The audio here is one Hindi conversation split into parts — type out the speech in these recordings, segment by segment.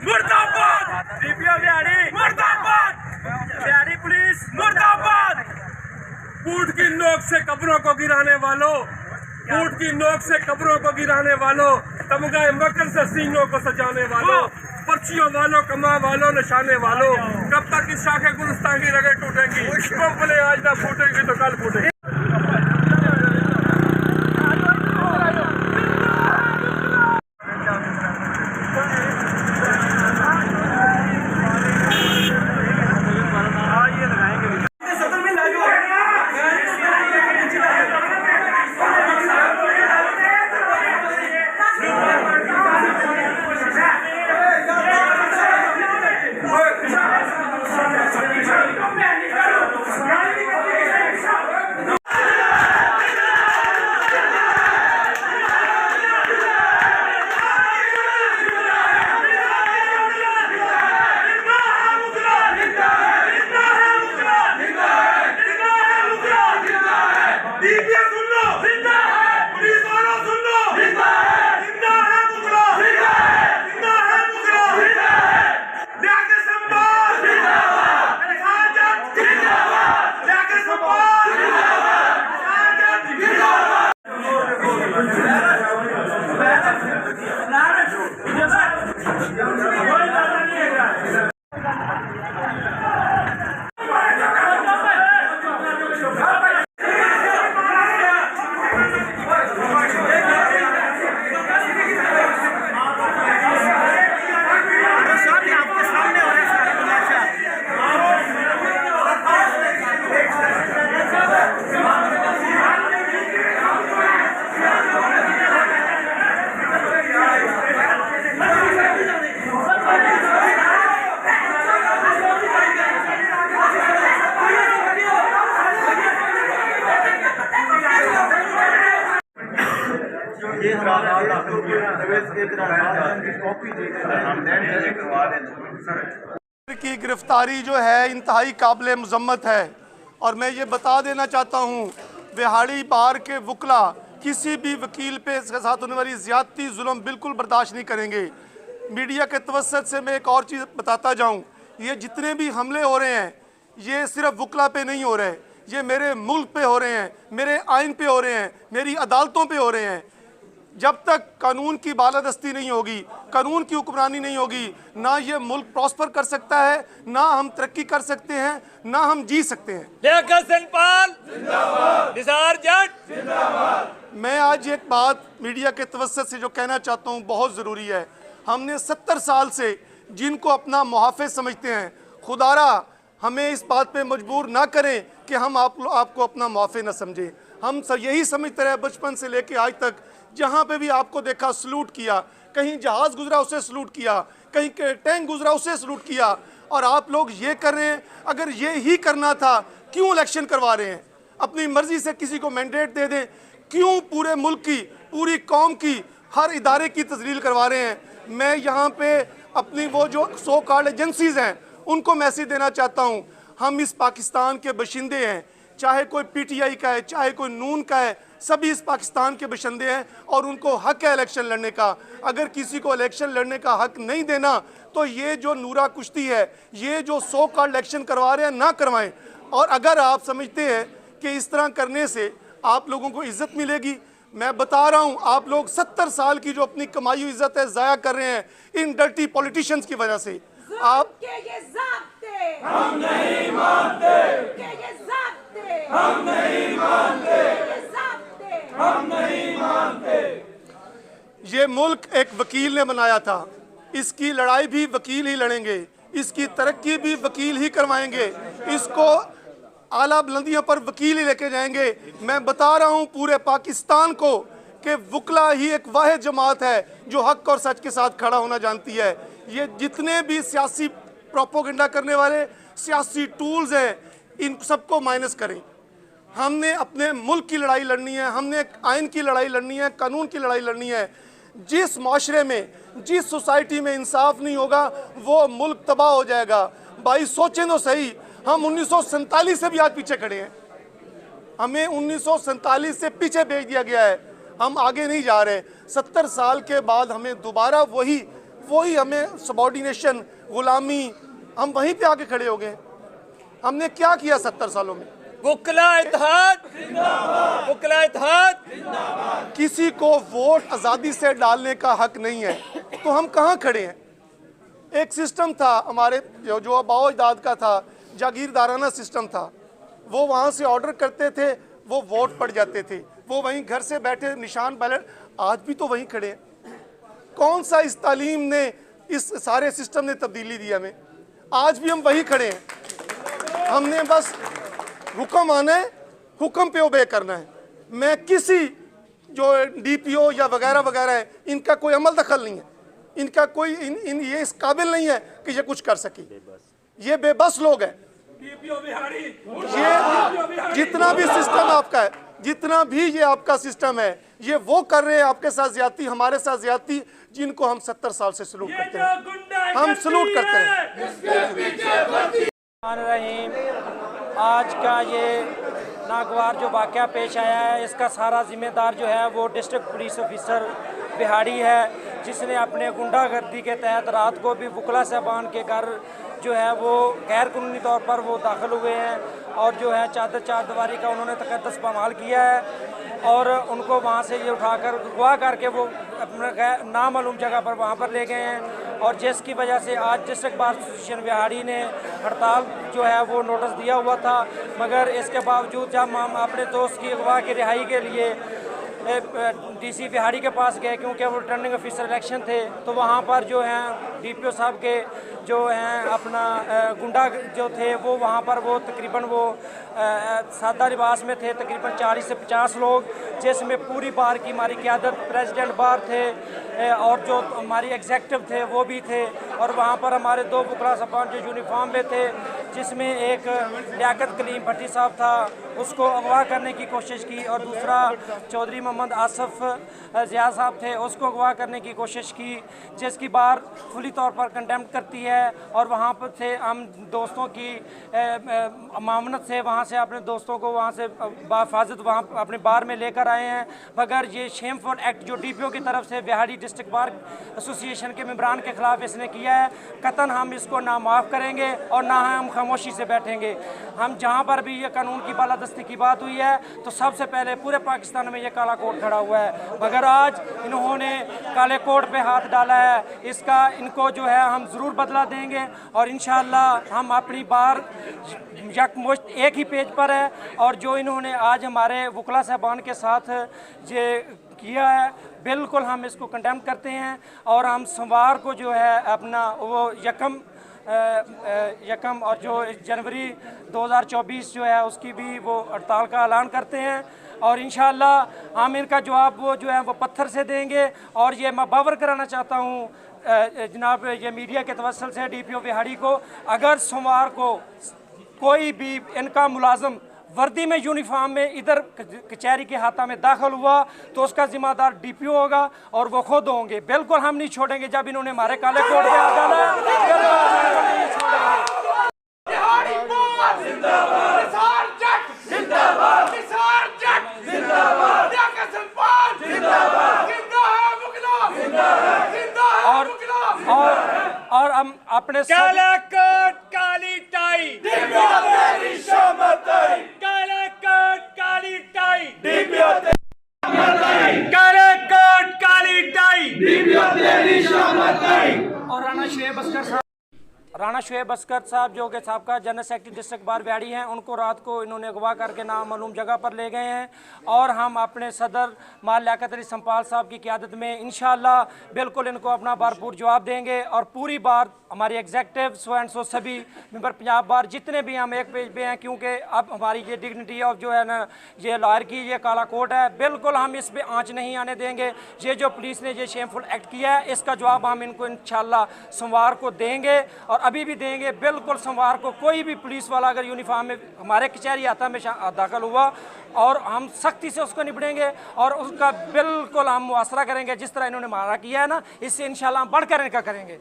मुर्दाबाद, डीपीओ बिहारी मुर्दाबाद, बिहारी पुलिस मुर्दाबाद। ऊंट की नोक से कब्रों को गिराने वालों, ऊंट की नोक से कब्रों को गिराने वालों, तमगाए मकर से सीनों को सजाने वालों, पर्चियों वालों, कमा वालों, निशाने वालों, कब तक इस शाखे गुलिस्तान की रगें टूटेंगी? बोले आज ना फूटेंगी तो कल फूटेंगी। की गिरफ्तारी जो है इंतहाई काबिल मजम्मत है और मैं ये बता देना चाहता हूँ बिहाड़ी बार के वकला किसी भी वकील पे इसके साथ होने वाली ज़्यादती जुल्म बिल्कुल बर्दाश्त नहीं करेंगे। मीडिया के तवस्सुत से मैं एक और चीज़ बताता जाऊँ, ये जितने भी हमले हो रहे हैं ये सिर्फ वकला पे नहीं हो रहे, ये मेरे मुल्क पे हो रहे हैं, मेरे आइन पे हो रहे हैं, मेरी अदालतों पे हो रहे हैं। जब तक कानून की बालादस्ती नहीं होगी, कानून की हुक्मरानी नहीं होगी, ना ये मुल्क प्रॉस्पर कर सकता है, ना हम तरक्की कर सकते हैं, ना हम जी सकते हैं। निसार जट मैं आज एक बात मीडिया के तवस्सुत से जो कहना चाहता हूँ बहुत ज़रूरी है। हमने 70 साल से जिनको अपना मुहाफ़िज़ समझते हैं, खुदारा हमें इस बात पे मजबूर ना करें कि हम आपको अपना मुहाफ़िज़ न समझें। हम सब यही समझते रहे बचपन से लेके आज तक, जहाँ पे भी आपको देखा सलूट किया, कहीं जहाज़ गुजरा उसे सलूट किया, कहीं टैंक गुजरा उसे सलूट किया, और आप लोग ये कर रहे हैं। अगर ये ही करना था क्यों इलेक्शन करवा रहे हैं? अपनी मर्जी से किसी को मैंडेट दे दें, क्यों पूरे मुल्क की, पूरी कौम की, हर इदारे की तजलील करवा रहे हैं? मैं यहाँ पे अपनी वो जो सो कॉल्ड एजेंसीज़ हैं उनको मैसेज देना चाहता हूँ, हम इस पाकिस्तान के बशिंदे हैं, चाहे कोई PTI का है, चाहे कोई नून का है, सभी इस पाकिस्तान के बशिंदे हैं और उनको हक है इलेक्शन लड़ने का। अगर किसी को इलेक्शन लड़ने का हक नहीं देना तो ये जो नूरा कुश्ती है, ये जो सो कॉल्ड इलेक्शन करवा रहे हैं ना करवाएं। और अगर आप समझते हैं कि इस तरह करने से आप लोगों को इज्जत मिलेगी, मैं बता रहा हूँ आप लोग 70 साल की जो अपनी कमाई हुई इज्जत है ज़ाया कर रहे हैं इन डर्टी पॉलिटिशियंस की वजह से। आप हम नहीं मानते, हम नहीं मानते, हम नहीं मानते। ये मुल्क एक वकील ने बनाया था, इसकी लड़ाई भी वकील ही लड़ेंगे, इसकी तरक्की भी वकील ही करवाएंगे, इसको आला बुलंदियों पर वकील ही लेके जाएंगे। मैं बता रहा हूँ पूरे पाकिस्तान को कि वकला ही एक वाहिद जमात है जो हक और सच के साथ खड़ा होना जानती है। ये जितने भी सियासी प्रोपोगेंडा करने वाले सियासी टूल्स हैं इन सबको माइनस करें। हमने अपने मुल्क की लड़ाई लड़नी है, हमने आइन की लड़ाई लड़नी है, कानून की लड़ाई लड़नी है। जिस माशरे में, जिस सोसाइटी में इंसाफ नहीं होगा वो मुल्क तबाह हो जाएगा। भाई सोचें तो सही, हम 1947 से भी आज पीछे खड़े हैं, हमें 1947 से पीछे भेज दिया गया है। हम आगे नहीं जा रहे। 70 साल के बाद हमें दोबारा वही हमें सबॉर्डिनेशन, गुलामी, हम वहीं पे आके खड़े हो गए। हमने क्या किया 70 सालों में? वकला इत्तेहाद वकला इत्तेहाद किसी को वोट आज़ादी से डालने का हक नहीं है, तो हम कहाँ खड़े हैं? एक सिस्टम था हमारे जो आबाओ अजदाद का था, जागीरदाराना सिस्टम था। वो वहाँ से ऑर्डर करते थे, वो वोट पड़ जाते थे, वो वहीं घर से बैठे निशान बैलेट। आज भी तो वहीं खड़े हैं। कौन सा इस तालीम ने, इस सारे सिस्टम ने तब्दीली दी हमें? आज भी हम वहीं खड़े हैं। हमने बस हुक्म आना है, हुक्म पे ओबे करना है। मैं किसी जो DPO या वगैरह वगैरह है, इनका कोई अमल दखल नहीं है, इनका कोई ये इस काबिल नहीं है कि ये कुछ कर सके। ये बेबस लोग हैं। ये जितना भी सिस्टम आपका है, जितना भी ये आपका सिस्टम है, ये वो कर रहे हैं आपके साथ ज्यादती, हमारे साथ ज्यादती, जिनको हम 70 साल से सलूट करते हैं। हम सलूट करते हैं। रहीम, आज का ये नागवार जो वाक़या पेश आया है, इसका सारा जिम्मेदार जो है वो डिस्ट्रिक्ट पुलिस ऑफिसर बिहाड़ी है, जिसने अपने गुंडागर्दी के तहत रात को भी वकला साहबान के घर जो है वो गैर कानूनी तौर पर वो दाखिल हुए हैं और जो है चार दीवारी का उन्होंने तकद्दस पामाल किया है और उनको वहाँ से ये उठाकर अगवा करके वो अपने नामालूम जगह पर वहाँ पर ले गए हैं। और जिसकी वजह से आज डिस्ट्रिक्ट बार एसोसिएशन बिहाड़ी ने हड़ताल जो है वो नोटिस दिया हुआ था, मगर इसके बावजूद जब हम अपने दोस्त की अगवा की रिहाई के लिए DC बिहाड़ी के पास गए, क्योंकि वो रिटर्निंग ऑफिसर इलेक्शन थे, तो वहाँ पर जो हैं DPO साहब के जो हैं अपना गुंडा जो थे वो वहाँ पर वो तकरीबन वो सादा लिबास में थे, तकरीबन 40 से 50 लोग, जिसमें पूरी बार की हमारी क़यादत, प्रेसिडेंट बार थे और जो हमारी एग्जेक्टिव थे वो भी थे। और वहाँ पर हमारे 2 वकला साहबान जो यूनिफॉर्म में थे, जिसमें एक लियाकत कलीम भट्टी साहब था, उसको अगवा करने की कोशिश की, और दूसरा चौधरी मोहम्मद आसफ ज़िया साहब थे, उसको अगवा करने की कोशिश की, जिसकी बार फुली तौर पर कंडेम्ड करती है। और वहाँ पर से हम दोस्तों की मामनत से वहाँ से अपने दोस्तों को वहाँ से बाफाजत वहाँ अपने बार में लेकर आए हैं, मगर ये शेमफुल एक्ट जो DPO की तरफ से बिहाड़ी डिस्ट्रिक्ट बार एसोसिएशन के मेंबरान के ख़िलाफ़ इसने किया है, कतन हम इसको ना माफ़ करेंगे और ना हम खामोशी से बैठेंगे। हम जहाँ पर भी ये कानून की बालादस्ती की बात हुई है, तो सबसे पहले पूरे पाकिस्तान में ये काला कोड खड़ा हुआ है, मगर आज इन्होंने काले कोड पे हाथ डाला है। इसका इनको जो है हम ज़रूर बदला देंगे और इंशाअल्लाह हम अपनी बार यकमुश्त एक ही पेज पर है। और जो इन्होंने आज हमारे वकला साहबान के साथ ये किया है, बिल्कुल हम इसको कंडेम करते हैं और हम सोमवार को जो है अपना वो यकम और जो जनवरी 2024 जो है उसकी भी वो हड़ताल का ऐलान करते हैं। और इंशाअल्लाह हम इनका जवाब वो जो है वो पत्थर से देंगे। और ये मैं बावर कराना चाहता हूँ जनाब ये मीडिया के तवस्सुल से DPO बिहाड़ी को, अगर सोमवार को कोई भी इनका मुलाजम वर्दी में यूनिफॉर्म में इधर कचहरी के हाथा में दाखिल हुआ तो उसका जिम्मेदार DPO होगा और वो खुद होंगे। बिल्कुल हम नहीं छोड़ेंगे। जब इन्होंने हमारे काले कोड पे आ जाना है, बिल्कुल नहीं छोड़ेंगे। और हम अपने काला कोट काली टाई, काला कोट काली टाई, काला कोट काली टाई। और राणा शुएब अस्कर साहब जो कि साबका जनरल सेक्रेटरी डिस्ट्रिक्ट बार बिहाड़ी हैं, उनको रात को इन्होंने अगवा करके नामालूम जगह पर ले गए हैं। और हम अपने सदर माल लियाकत अली संपाल साहब की क़यादत में इंशाअल्लाह बिल्कुल इनको अपना भरपूर जवाब देंगे। और पूरी बार हमारी एग्जेक्टिव सो सभी मेंबर पंजाब बार जितने भी हम एक पेज पे हैं, क्योंकि अब हमारी ये डिग्निटी ऑफ जो है ना ये लॉयर की ये काला कोट है, बिल्कुल हम इस पर आँच नहीं आने देंगे। ये जो पुलिस ने ये शेमफुल एक्ट किया है, इसका जवाब हम इनको इंशाअल्लाह सोमवार को देंगे और अभी भी देंगे। बिल्कुल सोमवार को कोई भी पुलिस वाला अगर यूनिफॉर्म में हमारे कचहरी आता में दाखिल हुआ और हम सख्ती से उसको निपटेंगे और उसका बिल्कुल हम मुआसरा करेंगे, जिस तरह इन्होंने हमारा किया है ना, इससे इंशाल्लाह हम बढ़कर इनका करेंगे।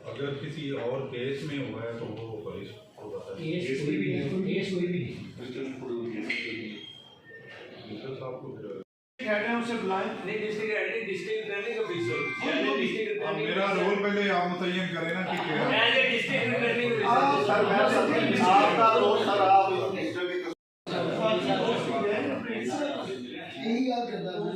अगर किसी और केस में हुआ है तो वो पुलिस को बताइए। केस कोई भी नहीं। अब मेरा रोल पहले आप मुतय्यन करें ना कि क्या आपका रोल सर आप यही याद करता हूँ।